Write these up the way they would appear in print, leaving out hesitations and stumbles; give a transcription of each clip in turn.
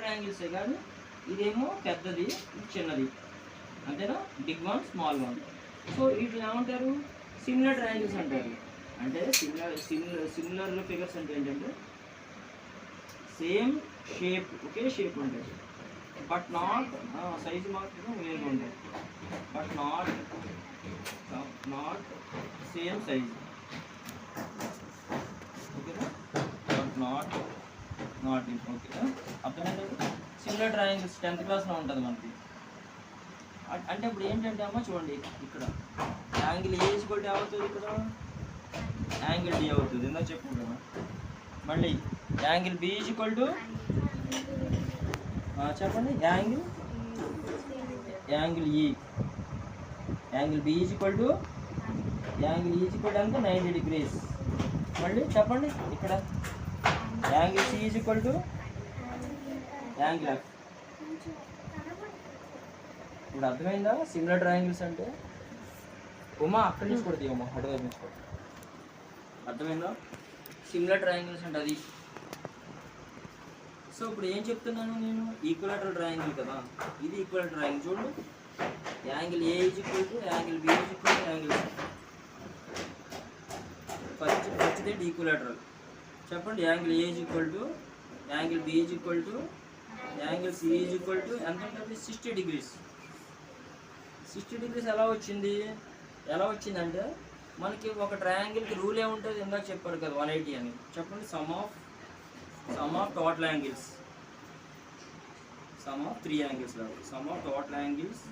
ట్రయాంగిల్సే కానీ ఇదేమో పెద్దది, ఇది చిన్నది, అంతేనా? Big one, small one. So వీటిని ఏమంటారు? సిమిలర్ ట్రయాంగిల్స్ అంటారు. అంటే సిమిలర్ ఫిగర్స్ అంటే ఏంటంటే సేమ్ షేప్, ఒకే షేప్ ఉంటుంది, బట్ నాట్ సైజు మాత్రం వేరుగా ఉంటుంది, బట్ నాట్ సేమ్ సైజ్. ఓకేనా? బట్ నాట్ ఓకేనా? అర్థమైందండి? సిమిలర్ ట్రయాంగిల్స్ 10th క్లాస్లో ఉంటుంది మనకి. అంటే ఇప్పుడు ఏంటంటే అమ్మ చూడండి, ఇక్కడ యాంగిల్ ఏ ఈక్వల్ టు ఏమవుతుంది, ఇక్కడ యాంగిల్ డి అవుతుంది, ఇందా చెప్పుకుంటున్నా. మళ్ళీ యాంగిల్ బి ఈక్వల్ టు చెప్పండి, angle E, angle B equal to ఎంత 90 degrees. మళ్ళీ చెప్పండి, ఇక్కడ angle C equal to angle F. ఇప్పుడు అర్థమైందా సిమిలర్ ట్రయాంగిల్స్ అంటే? ఉమా అక్కడి నుంచి కూడా తీయమ్మా, అటువైపు నుంచి కూడా. అర్థమైందా సిమిలర్ ట్రయాంగిల్స్ అంటే? అది. సో ఇప్పుడు ఏం చెప్తున్నాను నేను? ఈక్వలాటరల్ ట్రయాంగిల్ కదా, ఇది ఈక్వల్ ట్రయాంగిల్. చూడండి, angle A equal to angle B equal to angle C. First ఏంటి? ఈక్వలాటరల్. చెప్పండి, angle A equal to angle B equal to angle C equal to ఎంత ఉంటుంది? 60 degrees. 60 degrees ఎలా వచ్చిందంటే మనకి ఒక ట్రయాంగిల్కి రూల్ ఏముంటుంది, ఇందాక చెప్పారు కదా 180 అని. చెప్పండి, sum of total angles, sum of 3 angles కాదు, sum of total angles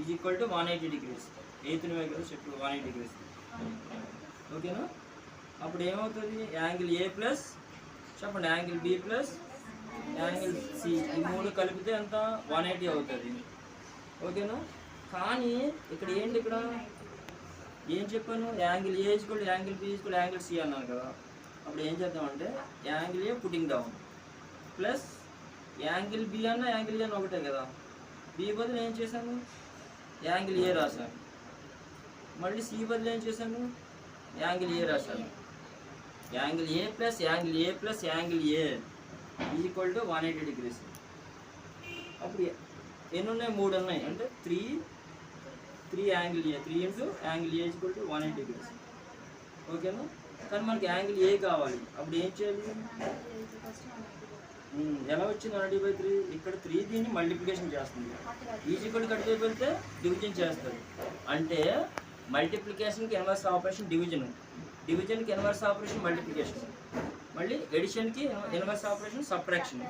is equal to 180 degrees. 8th కదా చెప్పు, 180 degrees. ఓకేనా? అప్పుడు ఏమవుతుంది? యాంగిల్ ఏ ప్లస్ చెప్పండి angle B plus angle C, ఈ మూడు కలిపితే ఎంత? 180 అవుతుంది. ఓకేనా? కానీ ఇక్కడ ఏంటి, ఇక్కడ ఏం చెప్పాను? Angle A equal angle B equal angle C అన్నాను కదా. అప్పుడు ఏం చేద్దామంటే angle A putting down plus angle B అన్న యాంగిల్ ఏ ఒకటే కదా, బి బదులు ఏం చేశాను? యాంగిల్ ఏ రాశాను. మళ్ళీ సి బదులు ఏం చేశాను? యాంగిల్ ఏ రాశాను. Angle A plus angle A plus angle A equal to 180 degrees. అప్పుడు ఎన్ని ఉన్నాయి? 3 ఉన్నాయి. అంటే 3 angle A, 3 into angle A equal to 180 degrees. ఓకేనా? కానీ మనకి యాంగిల్ ఏ కావాలి. అప్పుడు ఏం చేయాలి? ఎలా వచ్చింది 180/3? ఇక్కడ 3 దీన్ని మల్టిప్లికేషన్ చేస్తుంది, ఈక్వల్ కట్ అయిపోతే డివిజన్ చేస్తుంది. అంటే మల్టిప్లికేషన్కి ఇన్వర్స్ ఆపరేషన్ డివిజన్, డివిజన్కి ఇన్వర్స్ ఆపరేషన్ మల్టిప్లికేషన్, మళ్ళీ ఎడిషన్కి ఇన్వర్స్ ఆపరేషన్ సబ్ట్రాక్షన్.